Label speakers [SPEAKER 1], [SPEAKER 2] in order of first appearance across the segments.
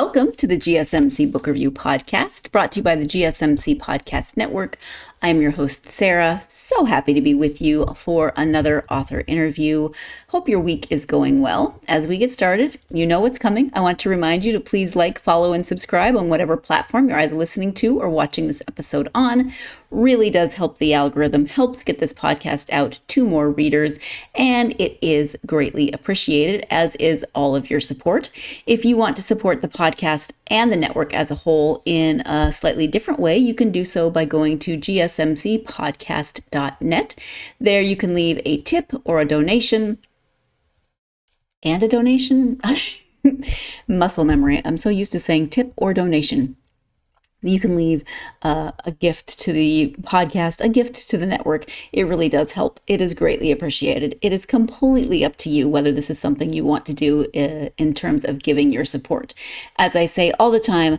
[SPEAKER 1] Welcome to the GSMC Book Review Podcast, brought to you by the GSMC Podcast Network. I'm your host, Sarah. So happy to be with you for another author interview. Hope your week is going well. As we get started, you know what's coming. I want to remind you to please like, follow, and subscribe on whatever platform you're either listening to or watching this episode on. Really does help the algorithm, helps get this podcast out to more readers, and it is greatly appreciated, as is all of your support. If you want to support the podcast and the network as a whole in a slightly different way, you can do so by going to gsmcpodcast.net. There you can leave a tip or a donation. And a donation? Muscle memory. I'm so used to saying tip or donation. You can leave a gift to the podcast, a gift to the network. It really does help. It is greatly appreciated. It is completely up to you whether this is something you want to do in terms of giving your support. As I say all the time,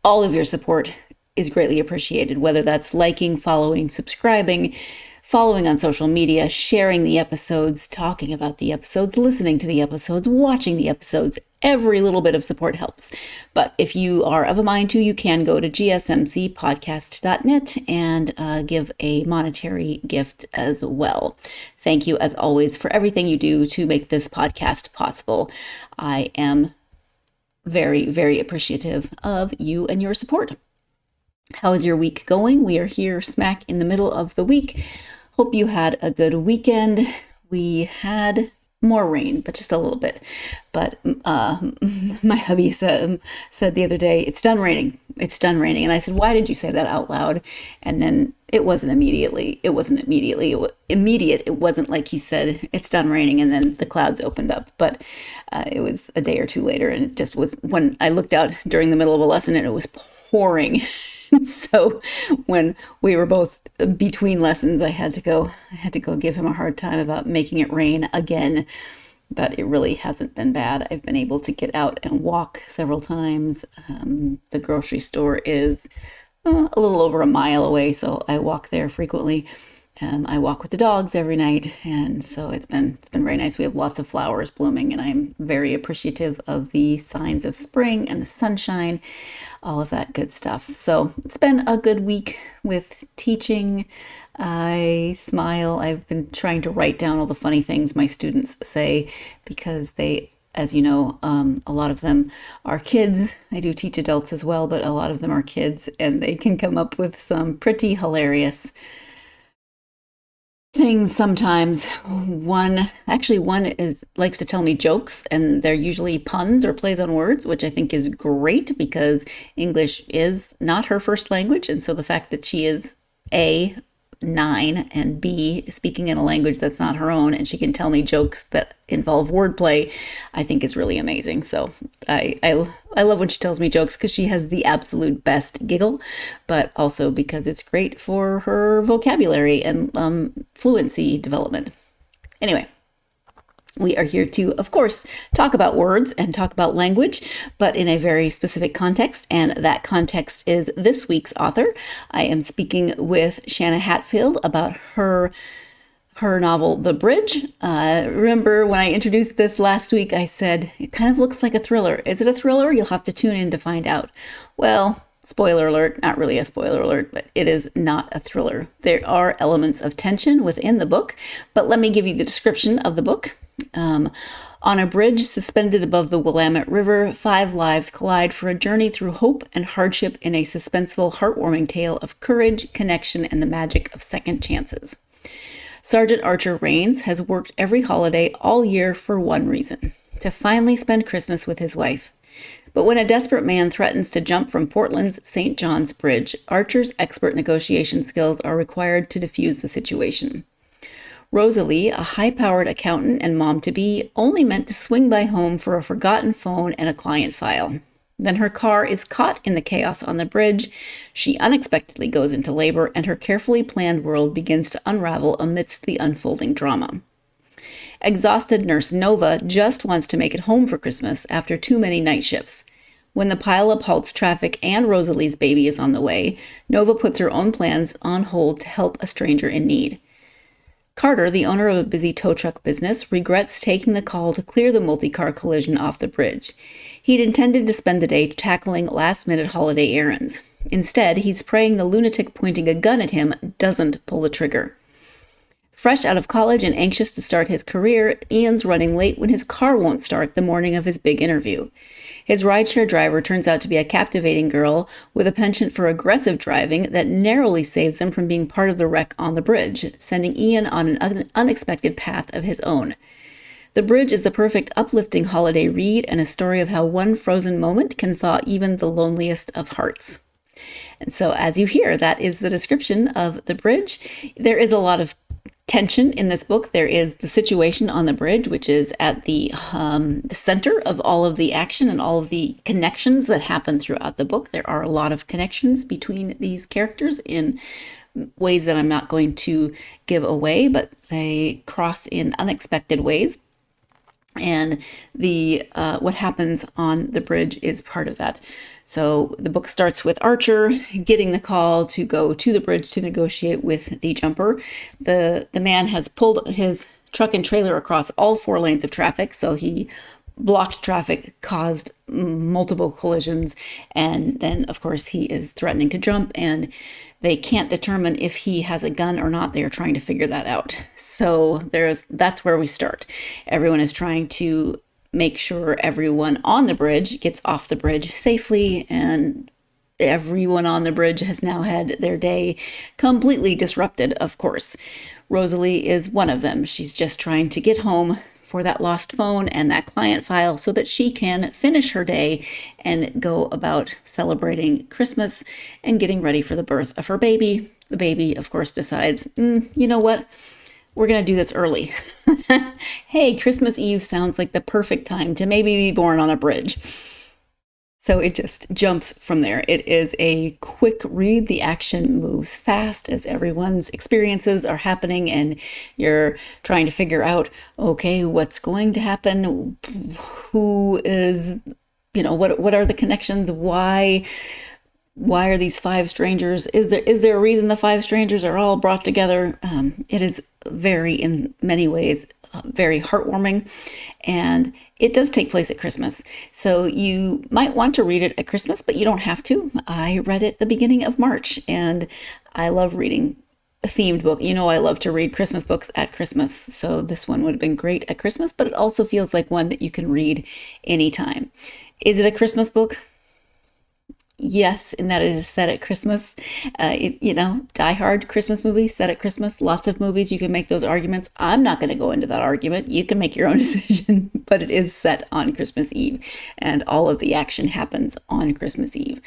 [SPEAKER 1] all of your support is greatly appreciated, whether that's liking, following, subscribing, following on social media, sharing the episodes, talking about the episodes, listening to the episodes, watching the episodes. Every little bit of support helps. But if you are of a mind to, you can go to gsmcpodcast.net and give a monetary gift as well. Thank you, as always, for everything you do to make this podcast possible. I am very, very appreciative of you and your support. How is your week going? We are here smack in the middle of the week. Hope you had a good weekend. We had more rain, but just a little bit. But my hubby said the other day, it's done raining. It's done raining. And I said, why did you say that out loud? And then it wasn't immediate. It wasn't like he said, it's done raining, and then the clouds opened up. But it was a day or two later, and it just was when I looked out during the middle of a lesson and it was pouring. So when we were both between lessons, I had to go give him a hard time about making it rain again. But it really hasn't been bad. I've been able to get out and walk several times. The grocery store is a little over a mile away, so I walk there frequently. I walk with the dogs every night, and so it's been very nice. We have lots of flowers blooming, and I'm very appreciative of the signs of spring and the sunshine, all of that good stuff. So it's been a good week with teaching. I smile. I've been trying to write down all the funny things my students say because they, as you know, a lot of them are kids. I do teach adults as well, but a lot of them are kids, and they can come up with some pretty hilarious things sometimes. One likes to tell me jokes, and they're usually puns or plays on words, which I think is great because English is not her first language. And so the fact that she is A, 9, and B, speaking in a language that's not her own, and she can tell me jokes that involve wordplay, I think is really amazing. So I love when she tells me jokes because she has the absolute best giggle, but also because it's great for her vocabulary and fluency development. Anyway, we are here to, of course, talk about words and talk about language, but in a very specific context, and that context is this week's author. I am speaking with Shanna Hatfield about her novel, The Bridge. Remember when I introduced this last week, I said, it kind of looks like a thriller. Is it a thriller? You'll have to tune in to find out. Well, spoiler alert, not really a spoiler alert, but it is not a thriller. There are elements of tension within the book, but let me give you the description of the book. On a bridge suspended above the Willamette River, 5 lives collide for a journey through hope and hardship in a suspenseful, heartwarming tale of courage, connection, and the magic of second chances. Sergeant Archer Raines has worked every holiday all year for one reason: to finally spend Christmas with his wife. But when a desperate man threatens to jump from Portland's St. John's Bridge, Archer's expert negotiation skills are required to defuse the situation. Rosalee, a high-powered accountant and mom-to-be, only meant to swing by home for a forgotten phone and a client file. Then her car is caught in the chaos on the bridge. She unexpectedly goes into labor, and her carefully planned world begins to unravel amidst the unfolding drama. Exhausted nurse Nova just wants to make it home for Christmas after too many night shifts. When the pileup halts traffic and Rosalee's baby is on the way, Nova puts her own plans on hold to help a stranger in need. Carter, the owner of a busy tow truck business, regrets taking the call to clear the multi-car collision off the bridge. He'd intended to spend the day tackling last-minute holiday errands. Instead, he's praying the lunatic pointing a gun at him doesn't pull the trigger. Fresh out of college and anxious to start his career, Ian's running late when his car won't start the morning of his big interview. His rideshare driver turns out to be a captivating girl with a penchant for aggressive driving that narrowly saves him from being part of the wreck on the bridge, sending Ian on an unexpected path of his own. The Bridge is the perfect uplifting holiday read and a story of how one frozen moment can thaw even the loneliest of hearts. And so, as you hear, that is the description of The Bridge. There is a lot of tension in this book. There is the situation on the bridge, which is at the center of all of the action and all of the connections that happen throughout the book. There are a lot of connections between these characters in ways that I'm not going to give away, but they cross in unexpected ways. And the what happens on the bridge is part of that. So the book starts with Archer getting the call to go to the bridge to negotiate with the jumper. The man has pulled his truck and trailer across all 4 lanes of traffic, so he blocked traffic, caused multiple collisions, and then of course he is threatening to jump, and they can't determine if he has a gun or not. They are trying to figure that out. So that's where we start. Everyone is trying to make sure everyone on the bridge gets off the bridge safely, and everyone on the bridge has now had their day completely disrupted, of course. Rosalee is one of them. She's just trying to get home for that lost phone and that client file so that she can finish her day and go about celebrating Christmas and getting ready for the birth of her baby. The baby, of course, decides, you know what? We're going to do this early. Hey, Christmas Eve sounds like the perfect time to maybe be born on a bridge. So it just jumps from there. It is a quick read. The action moves fast as everyone's experiences are happening and you're trying to figure out, okay, what's going to happen? Who is, what are the connections? Why are these 5 strangers? Is there a reason the 5 strangers are all brought together? It is in many ways, very heartwarming, and it does take place at Christmas. So you might want to read it at Christmas, but you don't have to. I read it the beginning of March, and I love reading a themed book. I love to read Christmas books at Christmas, so this one would have been great at Christmas, but it also feels like one that you can read anytime. Is it a Christmas book? Yes, in that it is set at Christmas. Die Hard Christmas movie set at Christmas. Lots of movies, you can make those arguments. I'm not going to go into that argument. You can make your own decision, but it is set on Christmas Eve, and all of the action happens on Christmas Eve.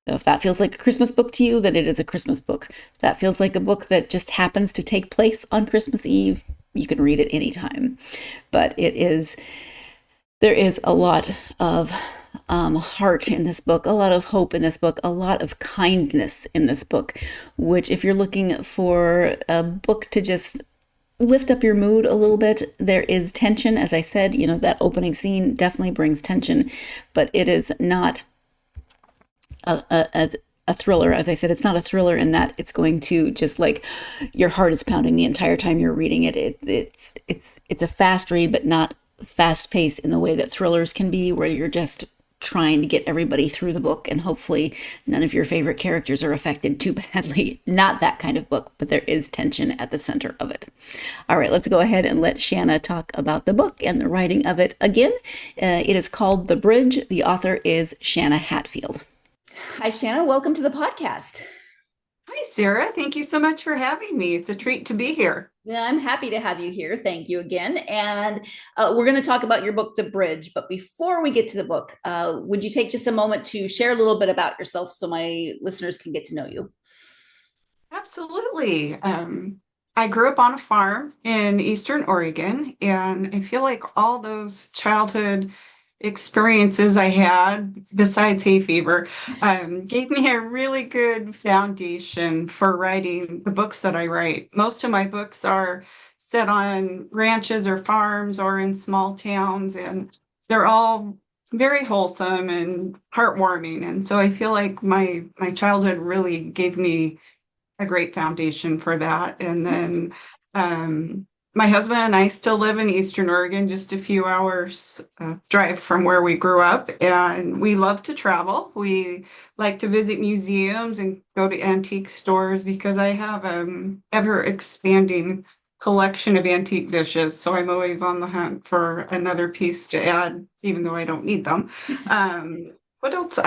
[SPEAKER 1] So if that feels like a Christmas book to you, then it is a Christmas book. If that feels like a book that just happens to take place on Christmas Eve, you can read it anytime. But there is a lot of heart in this book, a lot of hope in this book, a lot of kindness in this book, which if you're looking for a book to just lift up your mood a little bit, there is tension. As I said, that opening scene definitely brings tension, but it is not as a thriller. As I said, it's not a thriller in that it's going to just like your heart is pounding the entire time you're reading it. It's a fast read, but not fast paced in the way that thrillers can be, where you're just trying to get everybody through the book and hopefully none of your favorite characters are affected too badly. Not that kind of book, but there is tension at the center of it. All right, let's go ahead and let Shanna talk about the book and the writing of it. Again, it is called The Bridge. The author is Shanna Hatfield. Hi, Shanna. Welcome to the podcast.
[SPEAKER 2] Hi, Sarah. Thank you so much for having me. It's a treat to be here.
[SPEAKER 1] Yeah, I'm happy to have you here. Thank you again. And we're going to talk about your book, The Bridge. But before we get to the book, would you take just a moment to share a little bit about yourself so my listeners can get to know you?
[SPEAKER 2] Absolutely. I grew up on a farm in Eastern Oregon, and I feel like all those childhood experiences I had, besides hay fever, gave me a really good foundation for writing the books that I write. Most of my books are set on ranches or farms or in small towns, and they're all very wholesome and heartwarming. And so I feel like my childhood really gave me a great foundation for that. And then My husband and I still live in Eastern Oregon, just a few hours drive from where we grew up, and we love to travel. We like to visit museums and go to antique stores because I have ever expanding collection of antique dishes, so I'm always on the hunt for another piece to add, even though I don't need them. What else?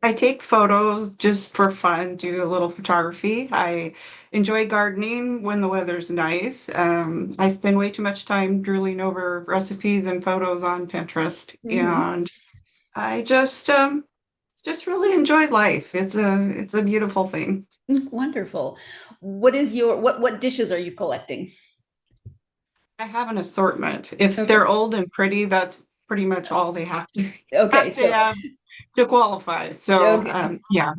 [SPEAKER 2] I take photos just for fun, do a little photography. I enjoy gardening when the weather's nice. I spend way too much time drooling over recipes and photos on Pinterest,
[SPEAKER 1] Mhm.
[SPEAKER 2] and I just really enjoy life. It's a beautiful thing.
[SPEAKER 1] Wonderful. What dishes are you collecting?
[SPEAKER 2] I have an assortment. If
[SPEAKER 1] Okay.
[SPEAKER 2] they're old and pretty, that's pretty much all they have to
[SPEAKER 1] Okay,
[SPEAKER 2] have to
[SPEAKER 1] so
[SPEAKER 2] have to qualify. So
[SPEAKER 1] okay.
[SPEAKER 2] yeah,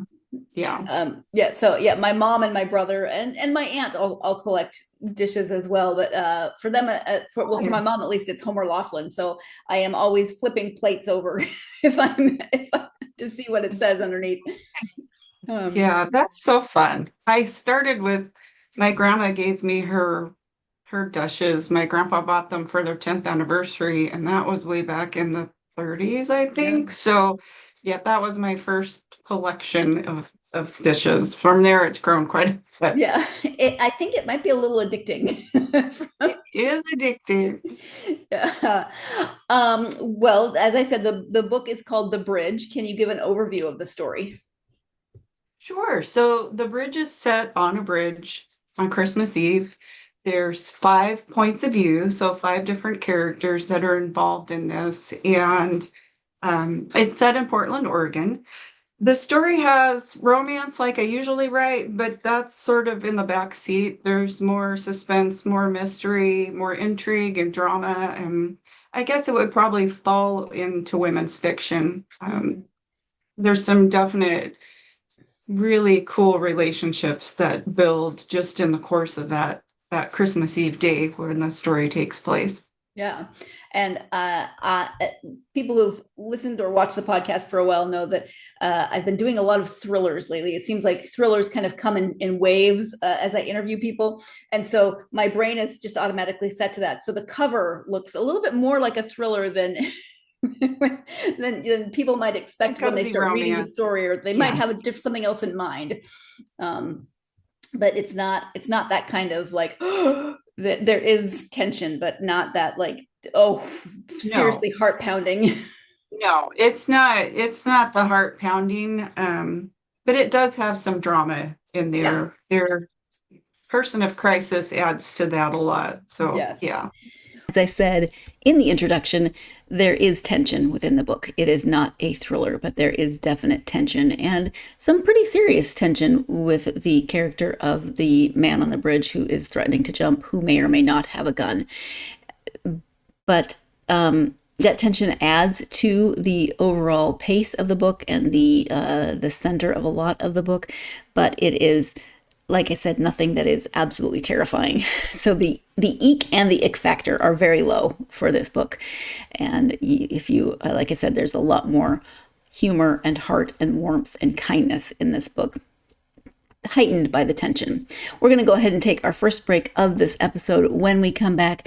[SPEAKER 2] yeah.
[SPEAKER 1] Yeah, so yeah, my mom and my brother and my aunt all collect dishes as well. But for them,
[SPEAKER 2] Oh,
[SPEAKER 1] for
[SPEAKER 2] yeah.
[SPEAKER 1] my mom at least, it's Homer Laughlin. So I am always flipping plates over if I to see what it says underneath. Um,
[SPEAKER 2] Yeah, that's so fun. I started with my grandma gave me her dishes. My grandpa bought them for their 10th anniversary, and that was way back in the 30s, I
[SPEAKER 1] yeah,
[SPEAKER 2] think. So, yeah, that was my first collection of dishes. From there, it's grown quite a bit.
[SPEAKER 1] yeah. I think it might be a little addicting.
[SPEAKER 2] It is addictive.
[SPEAKER 1] Yeah. Well, as I said, the book is called The Bridge. Can you give an overview of the story?
[SPEAKER 2] Sure. So the bridge is set on a bridge on Christmas Eve. There's 5 points of view, so 5 different characters that are involved in this, and it's set in Portland, Oregon. The story has romance like I usually write, but that's sort of in the back seat. There's more suspense, more mystery, more intrigue and drama, and I guess it would probably fall into women's fiction.
[SPEAKER 1] Mhm.
[SPEAKER 2] There's some definite really cool relationships that build just in the course of that Christmas Eve day when the story takes place.
[SPEAKER 1] Yeah. And people who've listened or watched the podcast for a while know that I've been doing a lot of thrillers lately. It seems like thrillers kind of come in waves as I interview people. And so my brain is just automatically set to that. So the cover looks a little bit more like a thriller than. than people might
[SPEAKER 2] Some
[SPEAKER 1] expect when they
[SPEAKER 2] cozy
[SPEAKER 1] start reading the
[SPEAKER 2] romance.
[SPEAKER 1] story, or they might have
[SPEAKER 2] Yes.
[SPEAKER 1] something else in mind. Um, but it's not that kind of like there is tension, but not that like, oh,
[SPEAKER 2] No,
[SPEAKER 1] seriously heart pounding.
[SPEAKER 2] no, it's not the heart pounding, but it does have some drama in
[SPEAKER 1] Yeah.
[SPEAKER 2] there. Their person of crisis adds to that a lot. So
[SPEAKER 1] Yes.
[SPEAKER 2] yeah.
[SPEAKER 1] As I said in the introduction, there is tension within the book. It is not a thriller, but there is definite tension and some pretty serious tension with the character of the man on the bridge who is threatening to jump, who may or may not have a gun. But that tension adds to the overall pace of the book and the center of a lot of the book. But it is, like I said, nothing that is absolutely terrifying. So the eek and the ick factor are very low for this book. And if you, like I said, there's a lot more humor and heart and warmth and kindness in this book, heightened by the tension. We're going to go ahead and take our first break of this episode. When we come back,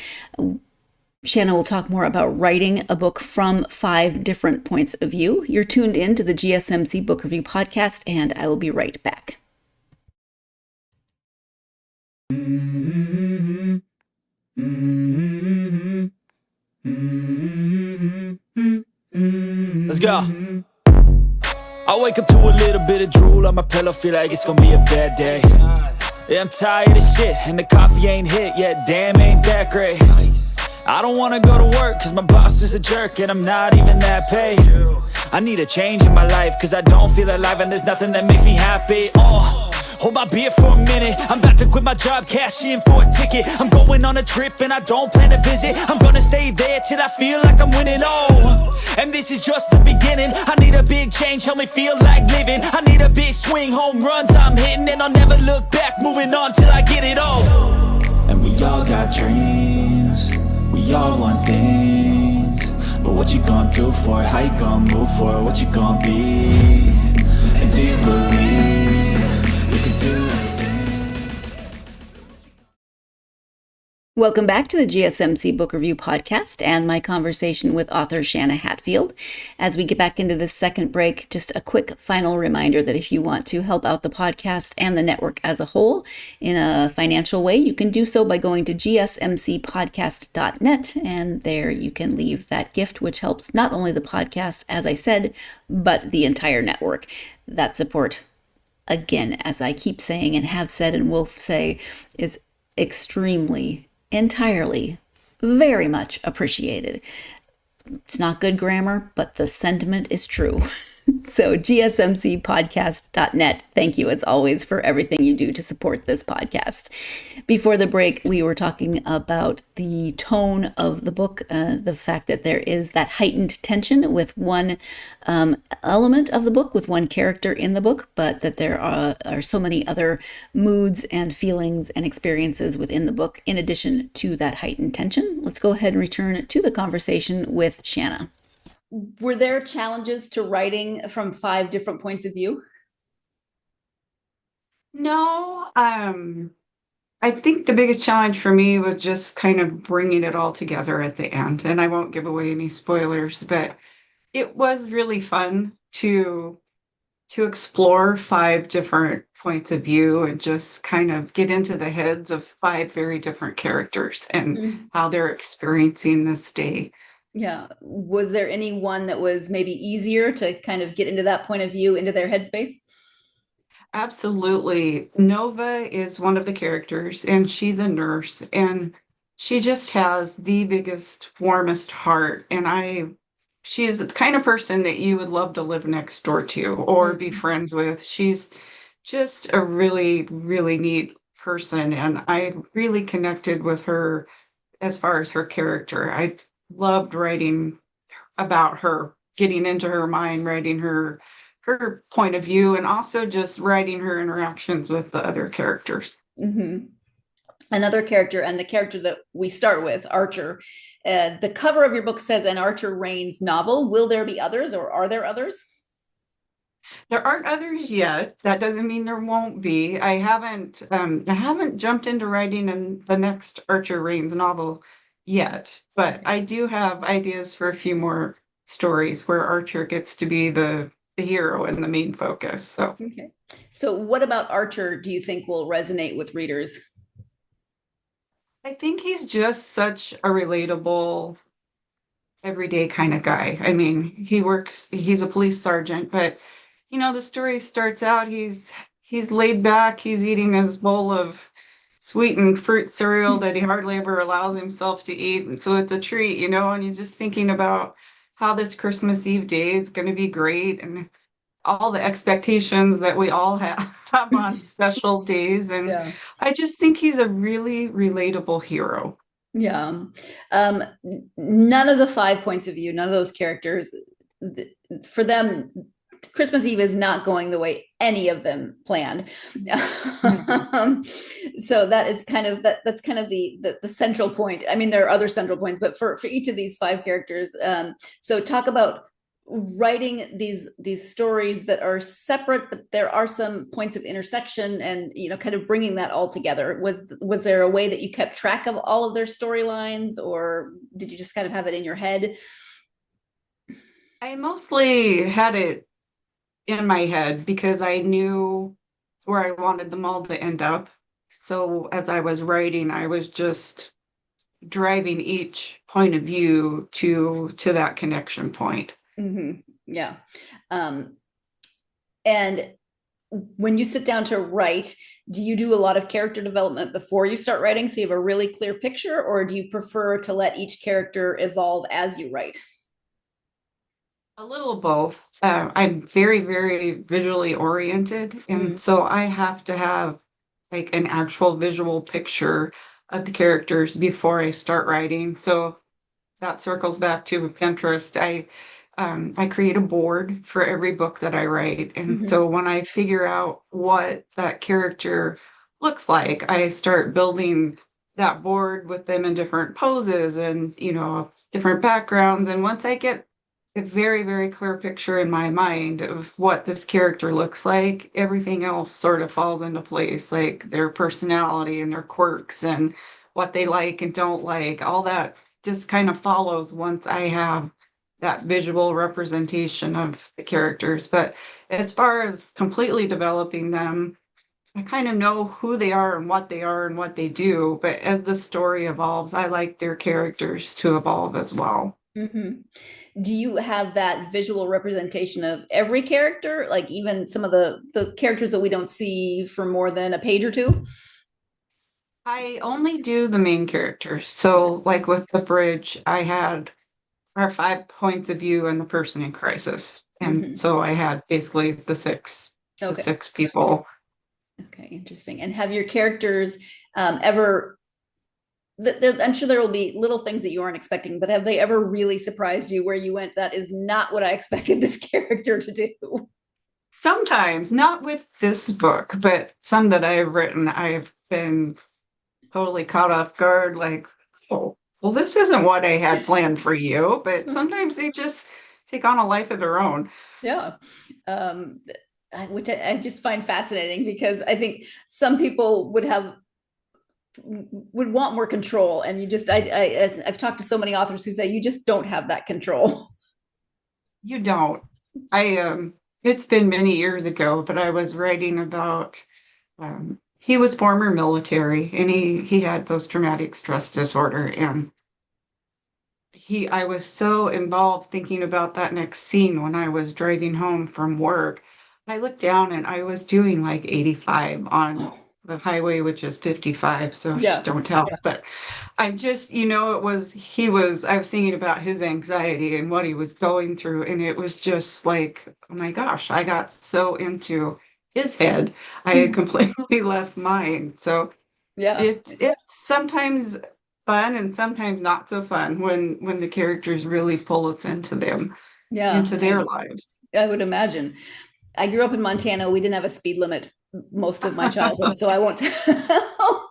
[SPEAKER 1] Shanna will talk more about writing a book from 5 different points of view. You're tuned in to the GSMC Book Review Podcast, and I will be right back.
[SPEAKER 3] Let's go. I wake up to a little bit of drool on my pillow, feel like it's gonna be a bad day. Yeah, I'm tired of shit, and the coffee ain't hit yet, damn, ain't that great. I don't wanna go to work, cause my boss is a jerk, and I'm not even that paid. I need a change in my life, cause I don't feel alive, and there's nothing that makes me happy. Hold my beer for a minute, I'm about to quit my job, cash in for a ticket. I'm going on a trip and I don't plan to visit. I'm gonna stay there till I feel like I'm winning, and this is just the beginning. I need a big change, help me feel like living. I need a big swing, home runs I'm hitting, and I'll never look back, moving on till I get it all. And we all got dreams, we all want things, but what you gonna do for it? How you gonna move for it? What you gonna be? And do you believe you can do anything?
[SPEAKER 1] Welcome back to the GSMC Book Review Podcast and my conversation with author Shanna Hatfield. As we get back into this second break, just a quick final reminder that if you want to help out the podcast and the network as a whole in a financial way, you can do so by going to gsmcpodcast.net, and there you can leave that gift, which helps not only the podcast, as I said, but the entire network. That support, again, as I keep saying and have said and will say, is entirely, very much appreciated. It's not good grammar, but the sentiment is true. So gsmcpodcast.net. Thank you as always for everything you do to support this podcast. Before the break, we were talking about the tone of the book, the fact that there is that heightened tension with one element of the book, with one character in the book, but that there are so many other moods and feelings and experiences within the book in addition to that heightened tension. Let's go ahead and return to the conversation with Shanna. Were there challenges to writing from 5 different points of view?
[SPEAKER 2] No, I think the biggest challenge for me was just kind of bringing it all together at the end. And I won't give away any spoilers, but it was really fun to explore 5 different points of view and just kind of get into the heads of 5 very different characters and how they're experiencing this day.
[SPEAKER 1] Yeah. Was there any one that was maybe easier to kind of get into that point of view, into their headspace?
[SPEAKER 2] Absolutely. Nova is one of the characters, and she's a nurse, and she just has the biggest, warmest heart. And she is the kind of person that you would love to live next door to or be friends with. She's just a really, really neat person, and I really connected with her as far as her character. I loved writing about her, getting into her mind, writing her point of view, and also just writing her interactions with the other characters.
[SPEAKER 1] Another character, and the character that we start with, Archer. The cover of your book says an Archer Reigns novel. Will there be others, or are there others?
[SPEAKER 2] There aren't others yet. That doesn't mean there won't be. I haven't jumped into writing the next Archer Reigns novel yet, but I do have ideas for a few more stories where Archer gets to be the hero and the main focus.
[SPEAKER 1] So what about Archer do you think will resonate with readers?
[SPEAKER 2] I think he's just such a relatable, everyday kind of guy. I mean, he's a police sergeant, but the story starts out, he's laid back, he's eating his bowl of sweetened fruit cereal that he hardly ever allows himself to eat. And so it's a treat, and he's just thinking about how this Christmas Eve day is going to be great and all the expectations that we all have on special days. And I just think he's a really relatable hero.
[SPEAKER 1] Yeah. None of the 5 points of view, none of those characters, for them, Christmas Eve is not going the way any of them planned. So that is kind of that's kind of the central point. I mean, there are other central points, but for each of these 5 characters. So talk about writing these stories that are separate, but there are some points of intersection, and kind of bringing that all together. Was there a way that you kept track of all of their storylines, or did you just kind of have it in your head?
[SPEAKER 2] I mostly had it in my head because I knew where I wanted them all to end up. So as I was writing, I was just driving each point of view to that connection point.
[SPEAKER 1] Yeah. And when you sit down to write, do you do a lot of character development before you start writing, so you have a really clear picture, or do you prefer to let each character evolve as you write?
[SPEAKER 2] A little of both. I'm very, very visually oriented, and so I have to have like an actual visual picture of the characters before I start writing. So that circles back to Pinterest. I create a board for every book that I write, and so when I figure out what that character looks like, I start building that board with them in different poses and different backgrounds. And once I get a very, very clear picture in my mind of what this character looks like, everything else sort of falls into place, like their personality and their quirks and what they like and don't like. All that just kind of follows once I have that visual representation of the characters. But as far as completely developing them, I kind of know who they are and what they are and what they do. But as the story evolves, I like their characters to evolve as well.
[SPEAKER 1] Mm-hmm. Do you have that visual representation of every character, like even some of the characters that we don't see for more than a page or two?
[SPEAKER 2] I only do the main characters. So, like with the bridge, I had our 5 points of view and the person in crisis. And
[SPEAKER 1] Mm-hmm.
[SPEAKER 2] so I had basically the
[SPEAKER 1] Okay.
[SPEAKER 2] six people.
[SPEAKER 1] Okay, interesting. And have your characters ever, I'm sure there will be little things that you aren't expecting, but have they ever really surprised you where you went, that is not what I expected this character to do?
[SPEAKER 2] Sometimes, not with this book, but some that I've written, I've been totally caught off guard, like, oh, well, this isn't what I had planned for you. But sometimes they just take on a life of their own.
[SPEAKER 1] Yeah. Um, which I just find fascinating because I think some people would want more control, and you just I've talked to so many authors who say you just don't have that control.
[SPEAKER 2] You don't. I it's been many years ago, but I was writing about he was former military and he had post-traumatic stress disorder, and I was so involved thinking about that next scene when I was driving home from work. I looked down and I was doing like 85 on the highway, which is 55, so
[SPEAKER 1] Yeah.
[SPEAKER 2] don't tell. But I just, I was thinking about his anxiety and what he was going through. And it was just like, oh my gosh, I got so into his head. I had completely left mine. So
[SPEAKER 1] Yeah.
[SPEAKER 2] it's sometimes fun and sometimes not so fun when the characters really pull us into them,
[SPEAKER 1] Yeah.
[SPEAKER 2] into their lives.
[SPEAKER 1] I would imagine. I grew up in Montana. We didn't have a speed limit most of my childhood, so I won't tell.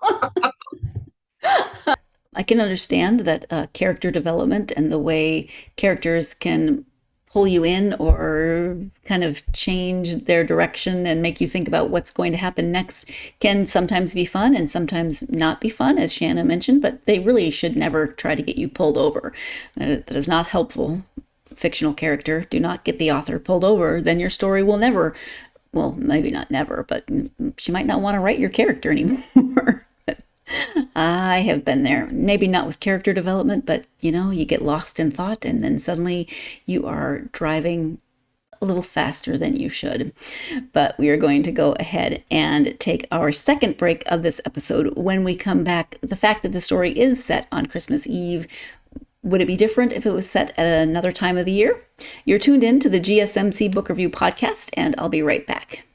[SPEAKER 1] I can understand that character development and the way characters can pull you in or kind of change their direction and make you think about what's going to happen next can sometimes be fun and sometimes not be fun, as Shanna mentioned, but they really should never try to get you pulled over. That is not helpful. Fictional character, do not get the author pulled over, then your story will never, well, maybe not never, but she might not want to write your character anymore. I have been there, maybe not with character development, but you get lost in thought and then suddenly you are driving a little faster than you should. But we are going to go ahead and take our second break of this episode. When we come back, the fact that the story is set on Christmas Eve, would it be different if it was set at another time of the year? You're tuned in to the GSMC Book Review Podcast, and I'll be right back.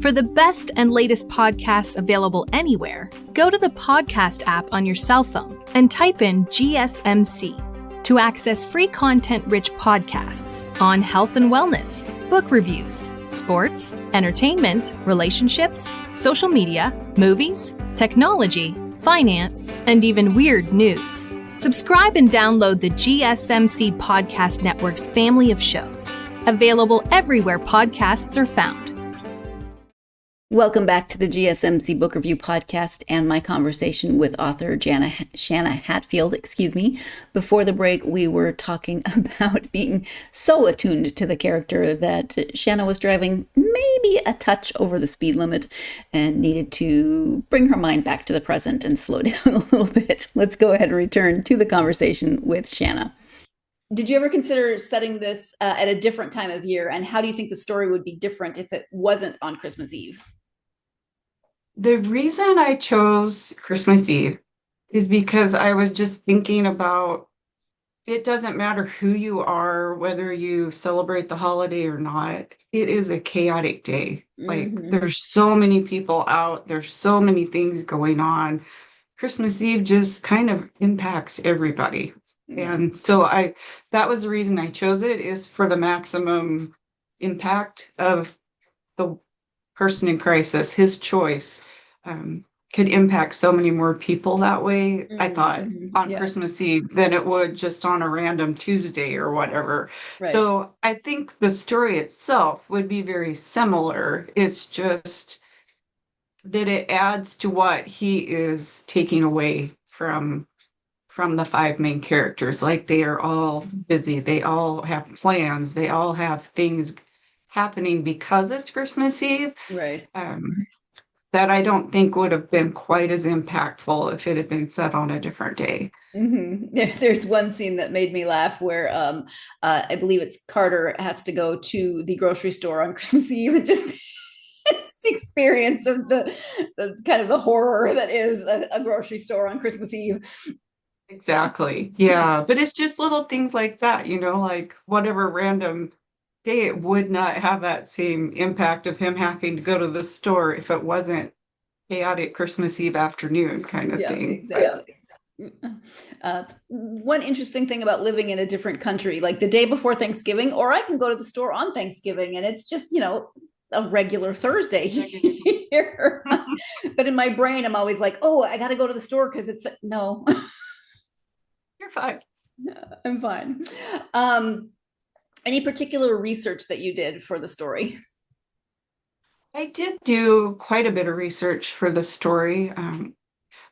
[SPEAKER 4] For the best and latest podcasts available anywhere, go to the podcast app on your cell phone and type in GSMC to access free content-rich podcasts on health and wellness, book reviews, sports, entertainment, relationships, social media, movies, technology, finance, and even weird news. Subscribe and download the GSMC Podcast Network's family of shows, available everywhere podcasts are found.
[SPEAKER 1] Welcome back to the GSMC Book Review Podcast and my conversation with author Shanna Hatfield. Before the break, we were talking about being so attuned to the character that Shanna was driving maybe a touch over the speed limit and needed to bring her mind back to the present and slow down a little bit. Let's go ahead and return to the conversation with Shanna. Did you ever consider setting this at a different time of year? And how do you think the story would be different if it wasn't on Christmas Eve?
[SPEAKER 2] The reason I chose Christmas Eve is because I was just thinking about it doesn't matter who you are, whether you celebrate the holiday or not, it is a chaotic day. Like there's so many people out, there's so many things going on. Christmas Eve just kind of impacts everybody. And so that was the reason I chose it, is for the maximum impact of the person in crisis, his choice. could impact so many more people that way, I thought, on
[SPEAKER 1] Yeah.
[SPEAKER 2] Christmas Eve than it would just on a random Tuesday or whatever.
[SPEAKER 1] Right.
[SPEAKER 2] So I think the story itself would be very similar. It's just that it adds to what he is taking away from the five main characters. Like, they are all busy, they all have plans, they all have things happening because it's Christmas Eve.
[SPEAKER 1] Right.
[SPEAKER 2] That I don't think would have been quite as impactful if it had been set on a different day.
[SPEAKER 1] There's one scene that made me laugh where I believe it's Carter has to go to the grocery store on Christmas Eve and just it's the experience of the kind of the horror that is a grocery store on Christmas Eve.
[SPEAKER 2] Exactly. Yeah. But it's just little things like that, like whatever random day, it would not have that same impact of him having to go to the store if it wasn't chaotic Christmas Eve afternoon kind of thing.
[SPEAKER 1] Exactly. It's one interesting thing about living in a different country, like the day before Thanksgiving, or I can go to the store on Thanksgiving and it's just, a regular Thursday here. But in my brain, I'm always like, oh, I got to go to the store because it's no.
[SPEAKER 2] You're fine.
[SPEAKER 1] I'm fine. Any particular research that you did for the story?
[SPEAKER 2] I did do quite a bit of research for the story.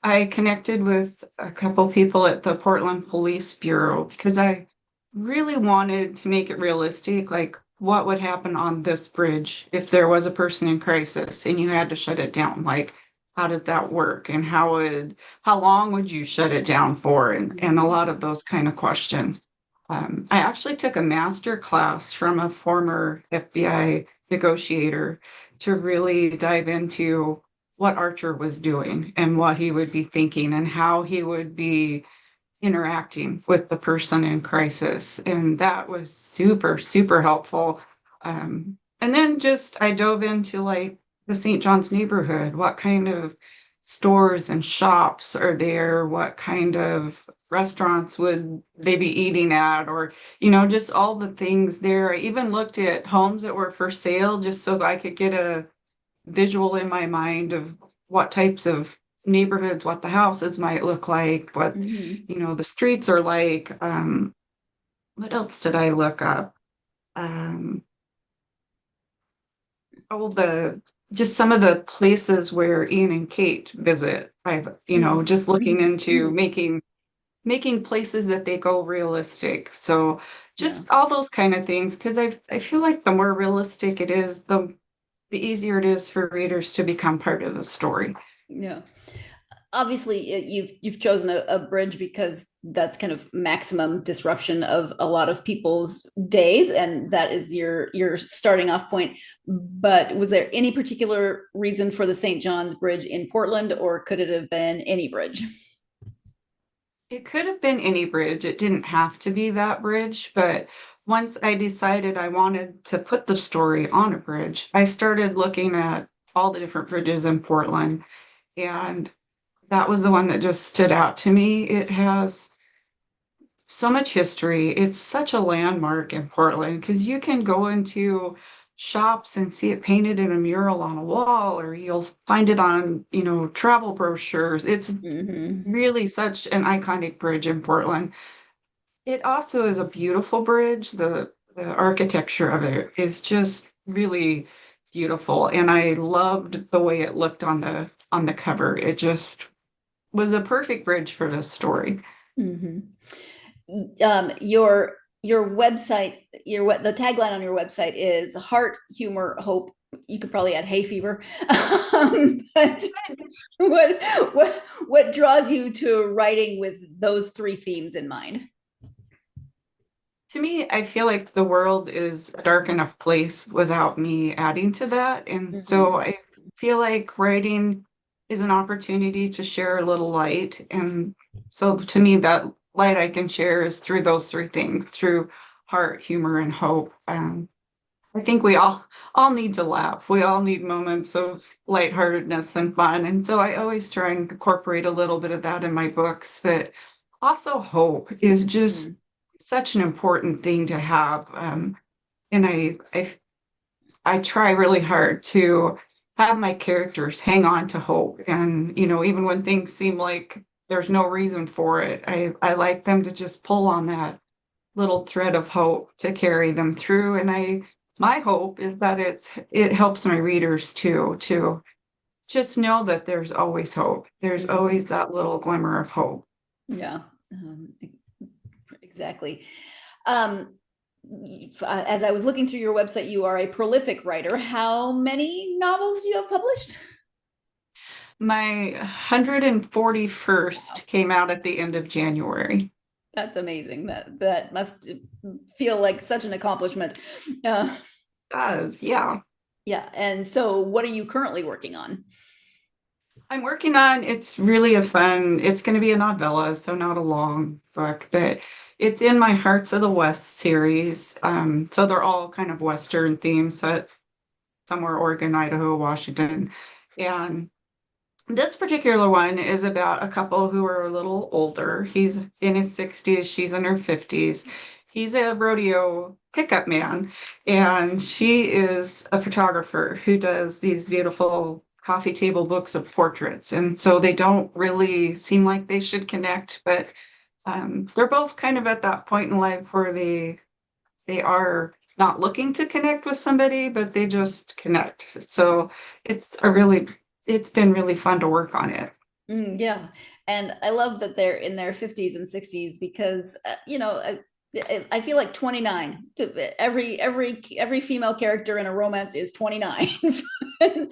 [SPEAKER 2] I connected with a couple people at the Portland Police Bureau because I really wanted to make it realistic, like what would happen on this bridge if there was a person in crisis and you had to shut it down. Like, how does that work? And how long would you shut it down for? And a lot of those kind of questions. I actually took a master class from a former FBI negotiator to really dive into what Archer was doing and what he would be thinking and how he would be interacting with the person in crisis. And that was super, super helpful. And then I dove into like the St. John's neighborhood. What kind of stores and shops are there? What kind of restaurants would they be eating at? Or, just all the things there. I even looked at homes that were for sale just so I could get a visual in my mind of what types of neighborhoods, what the houses might look like, what, the streets are like. What else did I look up? Just some of the places where Ian and Kate visit. I've, just looking into making places that they go realistic. So just all those kind of things, because I feel like the more realistic it is, the easier it is for readers to become part of the story.
[SPEAKER 1] Yeah. Obviously, you've chosen a bridge because that's kind of maximum disruption of a lot of people's days, and that is your starting off point. But was there any particular reason for the St. John's Bridge in Portland, or could it have been any bridge?
[SPEAKER 2] It could have been any bridge. It didn't have to be that bridge, but once I decided I wanted to put the story on a bridge, I started looking at all the different bridges in Portland, and that was the one that just stood out to me. It has so much history. It's such a landmark in Portland because you can go into shops and see it painted in a mural on a wall, or you'll find it on, travel brochures. It's really such an iconic bridge in Portland. It also is a beautiful bridge. The architecture of it is just really beautiful, and I loved the way it looked on the cover. It just was a perfect bridge for this story.
[SPEAKER 1] Your website, the tagline on your website is heart, humor, hope. You could probably add hay fever. But what draws you to writing with those three themes in mind?
[SPEAKER 2] To me, I feel like the world is a dark enough place without me adding to that. And so I feel like writing is an opportunity to share a little light. And so to me, that light I can share is through those three things, through heart, humor, and hope. I think we all need to laugh. We all need moments of lightheartedness and fun. And so I always try and incorporate a little bit of that in my books. But also hope is just such an important thing to have. And I try really hard to have my characters hang on to hope. And, even when things seem like there's no reason for it, I like them to just pull on that little thread of hope to carry them through. And my hope is that it helps my readers too, to just know that there's always hope. There's always that little glimmer of hope.
[SPEAKER 1] Yeah, exactly. As I was looking through your website, you are a prolific writer. How many novels do you have published?
[SPEAKER 2] My 141st came out at the end of January.
[SPEAKER 1] That's amazing. That must feel like such an accomplishment.
[SPEAKER 2] It does, yeah.
[SPEAKER 1] Yeah. And so what are you currently working on?
[SPEAKER 2] I'm working on, it's really it's going to be a novella, so not a long book, but it's in my Hearts of the West series. So they're all kind of Western themes, set somewhere Oregon, Idaho, Washington. And this particular one is about a couple who are a little older. He's in his 60s, she's in her 50s. He's a rodeo pickup man, and she is a photographer who does these beautiful coffee table books of portraits. And so they don't really seem like they should connect, but they're both kind of at that point in life where they are not looking to connect with somebody, but they just connect. So it's been really fun to work on it.
[SPEAKER 1] Yeah. And I love that they're in their 50s and 60s because, I feel like 29. Every female character in a romance is 29. and,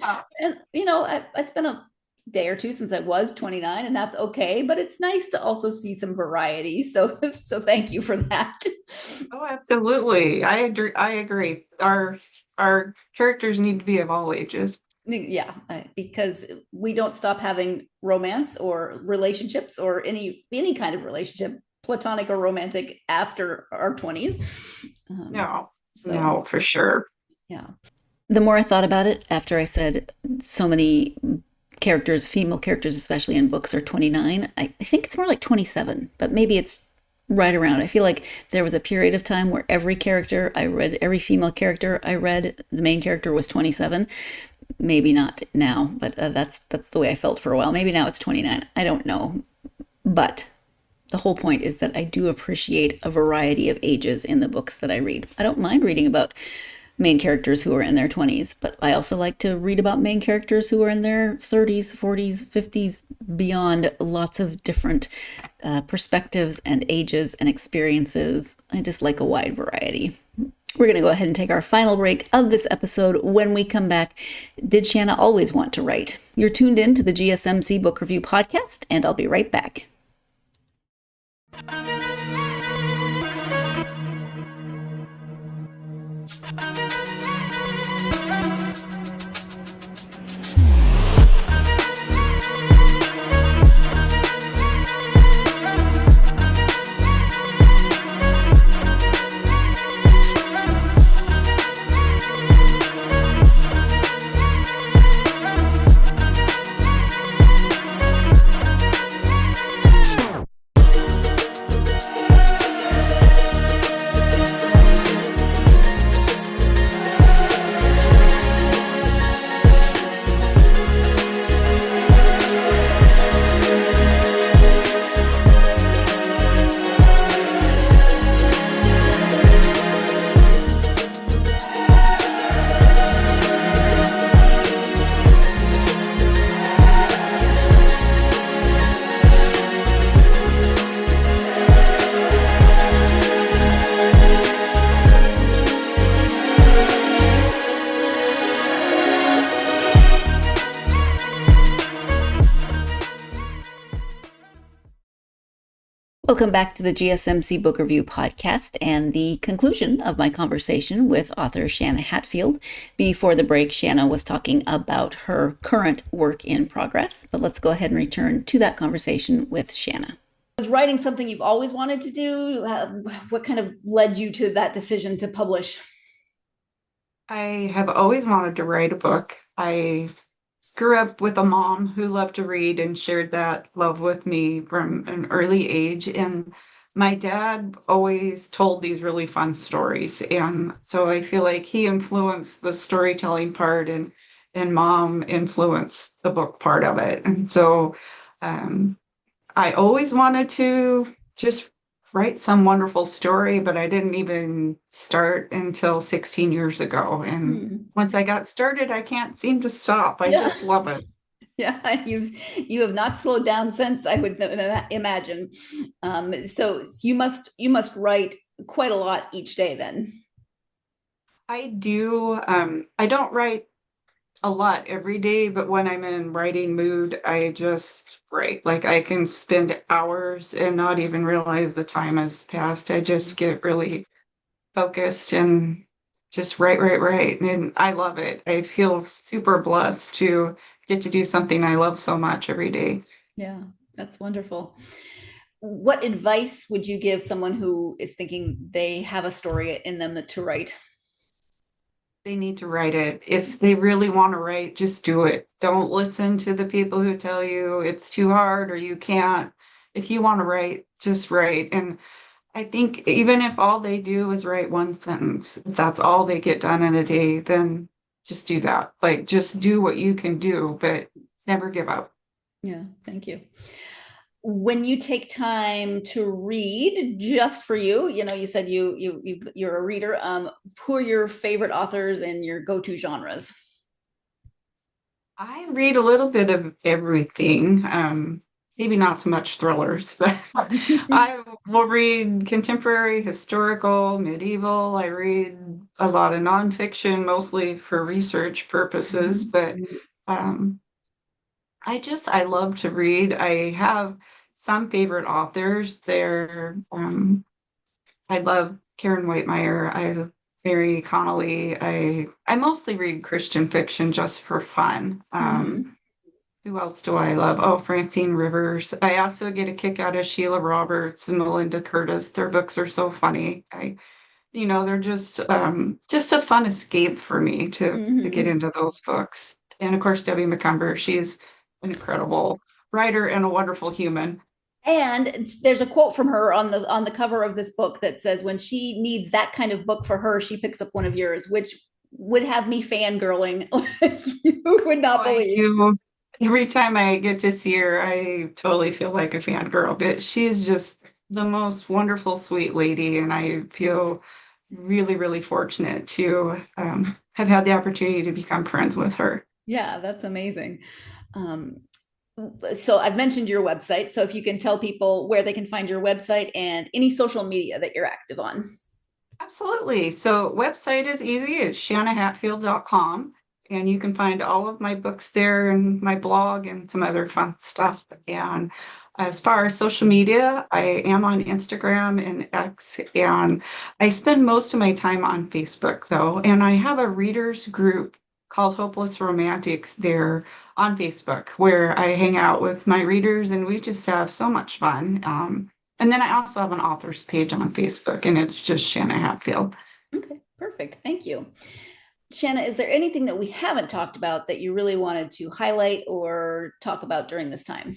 [SPEAKER 1] it's been a day or two since I was 29, and that's okay, but it's nice to also see some variety. So thank you for that.
[SPEAKER 2] Oh, absolutely. I agree. Our characters need to be of all ages.
[SPEAKER 1] Yeah, because we don't stop having romance or relationships or any kind of relationship, platonic or romantic, after our 20s.
[SPEAKER 2] No, for sure.
[SPEAKER 1] Yeah. The more I thought about it, after I said so many characters, female characters, especially in books, are 29, I think it's more like 27, but maybe it's right around. I feel like there was a period of time where every female character I read, the main character was 27. Maybe not now, but that's the way I felt for a while. Maybe now it's 29. I don't know. But the whole point is that I do appreciate a variety of ages in the books that I read. I don't mind reading about main characters who are in their 20s, but I also like to read about main characters who are in their 30s, 40s, 50s, beyond. Lots of different perspectives and ages and experiences. I just like a wide variety. We're going to go ahead and take our final break of this episode. When we come back, did Shanna always want to write? You're tuned in to the GSMC Book Review Podcast, and I'll be right back. Welcome back to the GSMC Book Review Podcast and the conclusion of my conversation with author Shanna Hatfield. Before the break, Shanna was talking about her current work in progress, but let's go ahead and return to that conversation with Shanna. Was writing something you've always wanted to do? What kind of led you to that decision to publish?
[SPEAKER 2] I have always wanted to write a book. I grew up with a mom who loved to read and shared that love with me from an early age. And my dad always told these really fun stories. And so I feel like he influenced the storytelling part. And and mom influenced the book part of it. And so I always wanted to just write some wonderful story, but I didn't even start until 16 years ago. And once I got started, I can't seem to stop. I just love it.
[SPEAKER 1] Yeah, you have not slowed down since, I would imagine. So you must write quite a lot each day then.
[SPEAKER 2] I do. I don't write a lot every day, but when I'm in writing mood, I just write. Like I can spend hours and not even realize the time has passed. I just get really focused and just write. And I love it. I feel super blessed to get to do something I love so much every day.
[SPEAKER 1] Yeah, that's wonderful. What advice would you give someone who is thinking they have a story in them to write?
[SPEAKER 2] They need to write it. If they really want to write, just do it. Don't listen to the people who tell you it's too hard or you can't. If you want to write, just write. And I think even if all they do is write one sentence, if that's all they get done in a day, then just do that. Like just do what you can do, but never give up.
[SPEAKER 1] Yeah, thank you. When you take time to read just for you, you said you're a reader. Who are your favorite authors and your go-to genres?
[SPEAKER 2] I read a little bit of everything. Maybe not so much thrillers, but I will read contemporary, historical, medieval. I read a lot of nonfiction, mostly for research purposes, but I love to read. I have some favorite authors. I love Karen Whitemeyer. I love Mary Connolly. I mostly read Christian fiction just for fun. Who else do I love? Oh, Francine Rivers. I also get a kick out of Sheila Roberts and Melinda Curtis. Their books are so funny. They're just a fun escape for me to get into those books. And of course, Debbie McCumber. She's an incredible writer and a wonderful human.
[SPEAKER 1] And there's a quote from her on the cover of this book that says, when she needs that kind of book for her, she picks up one of yours, which would have me fangirling. You would not believe.
[SPEAKER 2] I do. Every time I get to see her, I totally feel like a fangirl. But she's just the most wonderful, sweet lady. And I feel really, really fortunate to have had the opportunity to become friends with her.
[SPEAKER 1] Yeah, that's amazing. So I've mentioned your website. So if you can tell people where they can find your website and any social media that you're active on.
[SPEAKER 2] Absolutely. So website is easy. It's shannahatfield.com. And you can find all of my books there and my blog and some other fun stuff. And as far as social media, I am on Instagram and X, and I spend most of my time on Facebook, though. And I have a readers group called Hopeless Romantics there on Facebook, where I hang out with my readers and we just have so much fun. And then I also have an author's page on Facebook, and it's just Shanna Hatfield.
[SPEAKER 1] Okay, perfect. Thank you. Shanna, is there anything that we haven't talked about that you really wanted to highlight or talk about during this time?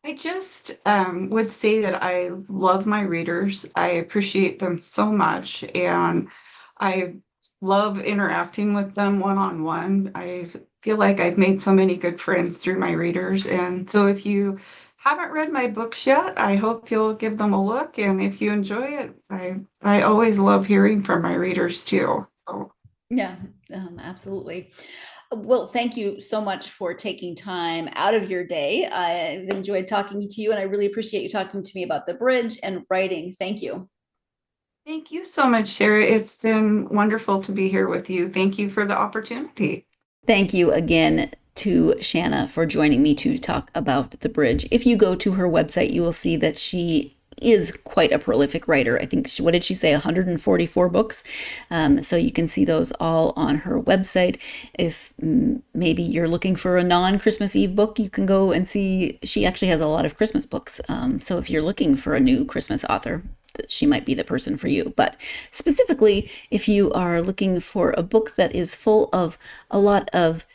[SPEAKER 2] I just would say that I love my readers. I appreciate them so much, and I love interacting with them one-on-one. I feel like I've made so many good friends through my readers. And so if you haven't read my books yet, I hope you'll give them a look. And if you enjoy it, I always love hearing from my readers too. So.
[SPEAKER 1] Yeah, absolutely. Well, thank you so much for taking time out of your day. I enjoyed talking to you, and I really appreciate you talking to me about the bridge and writing. Thank you.
[SPEAKER 2] Thank you so much, Sarah. It's been wonderful to be here with you. Thank you for the opportunity.
[SPEAKER 1] Thank you again to Shanna for joining me to talk about the bridge. If you go to her website, you will see that she is quite a prolific writer. I think, what did she say, 144 books? So you can see those all on her website. If maybe you're looking for a non-Christmas Eve book, you can go and see, she actually has a lot of Christmas books. So if you're looking for a new Christmas author, she might be the person for you. But specifically, if you are looking for a book that is full of a lot of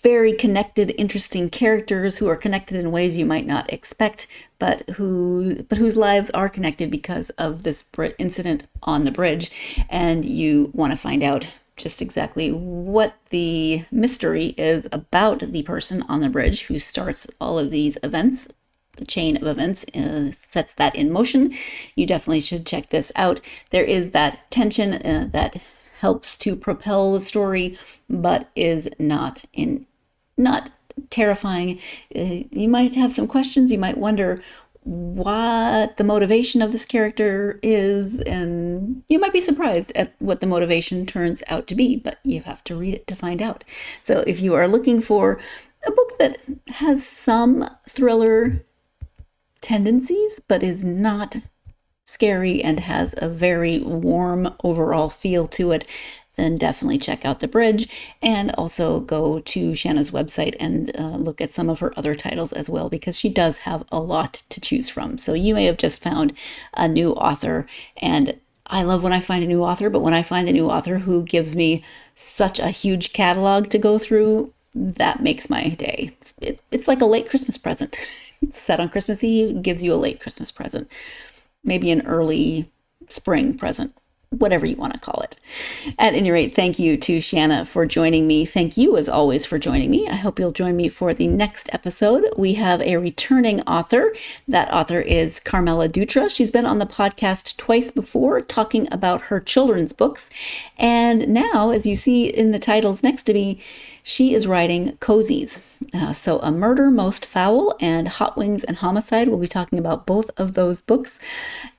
[SPEAKER 1] very connected, interesting characters who are connected in ways you might not expect, but whose lives are connected because of this incident on the bridge, and you want to find out just exactly what the mystery is about the person on the bridge who starts all of these events. The chain of events sets that in motion. You definitely should check this out. There is that tension that helps to propel the story, but is not terrifying. You might have some questions. You might wonder what the motivation of this character is, and you might be surprised at what the motivation turns out to be, but you have to read it to find out. So if you are looking for a book that has some thriller tendencies, but is not scary and has a very warm overall feel to it, then definitely check out The Bridge, and also go to Shanna's website and look at some of her other titles as well, because she does have a lot to choose from. So you may have just found a new author, and I love when I find a new author, but when I find a new author who gives me such a huge catalog to go through, that makes my day. It's like a late Christmas present. It's set on Christmas Eve, gives you a late Christmas present, maybe an early spring present, whatever you want to call it. At any rate, thank you to Shanna for joining me. Thank you, as always, for joining me. I hope you'll join me for the next episode. We have a returning author. That author is Carmela Dutra. She's been on the podcast twice before, talking about her children's books. And now, as you see in the titles next to me, she is writing cozies. So A Murder Most Foul and Hot Wings and Homicide. We'll be talking about both of those books.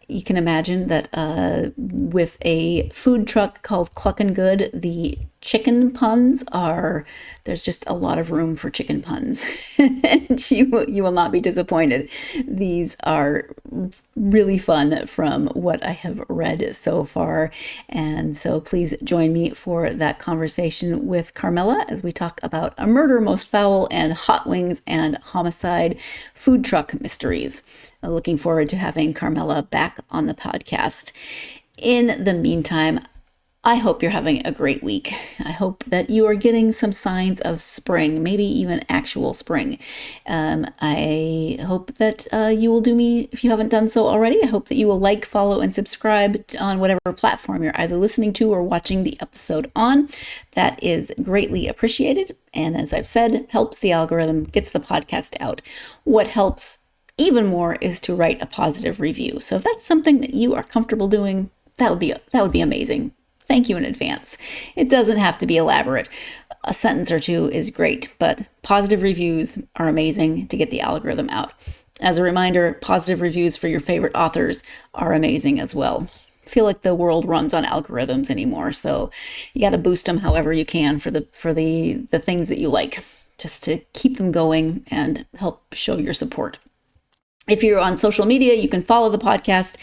[SPEAKER 1] You can imagine that with a food truck called Cluck and Good, the chicken puns there's just a lot of room for chicken puns. And you will not be disappointed. These are really fun from what I have read so far. And so please join me for that conversation with Carmela as we talk about A Murder Most Foul and Hot Wings and Homicide food truck mysteries. Looking forward to having Carmela back on the podcast. In the meantime, I hope you're having a great week. I hope that you are getting some signs of spring, maybe even actual spring. I hope that you will do me, if you haven't done so already, I hope that you will like, follow, and subscribe on whatever platform you're either listening to or watching the episode on. That is greatly appreciated. And as I've said, helps the algorithm, gets the podcast out. What helps even more is to write a positive review. So if that's something that you are comfortable doing, that would be amazing. Thank you in advance. It doesn't have to be elaborate. A sentence or two is great, but positive reviews are amazing to get the algorithm out. As a reminder, positive reviews for your favorite authors are amazing as well. I feel like the world runs on algorithms anymore, so you got to boost them however you can for the things that you like, just to keep them going and help show your support. If you're on social media, you can follow the podcast.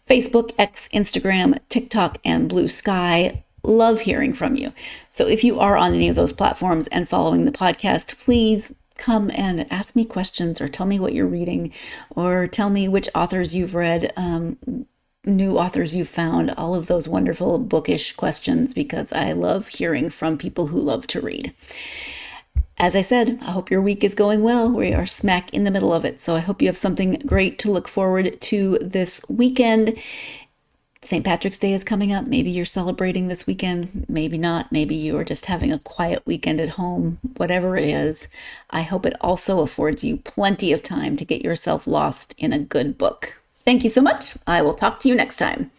[SPEAKER 1] Facebook, X, Instagram, TikTok, and Blue Sky. Love hearing from you. So if you are on any of those platforms and following the podcast, please come and ask me questions or tell me what you're reading or tell me which authors you've read, new authors you've found, all of those wonderful bookish questions, because I love hearing from people who love to read. As I said, I hope your week is going well. We are smack in the middle of it. So I hope you have something great to look forward to this weekend. St. Patrick's Day is coming up. Maybe you're celebrating this weekend. Maybe not. Maybe you are just having a quiet weekend at home. Whatever it is, I hope it also affords you plenty of time to get yourself lost in a good book. Thank you so much. I will talk to you next time.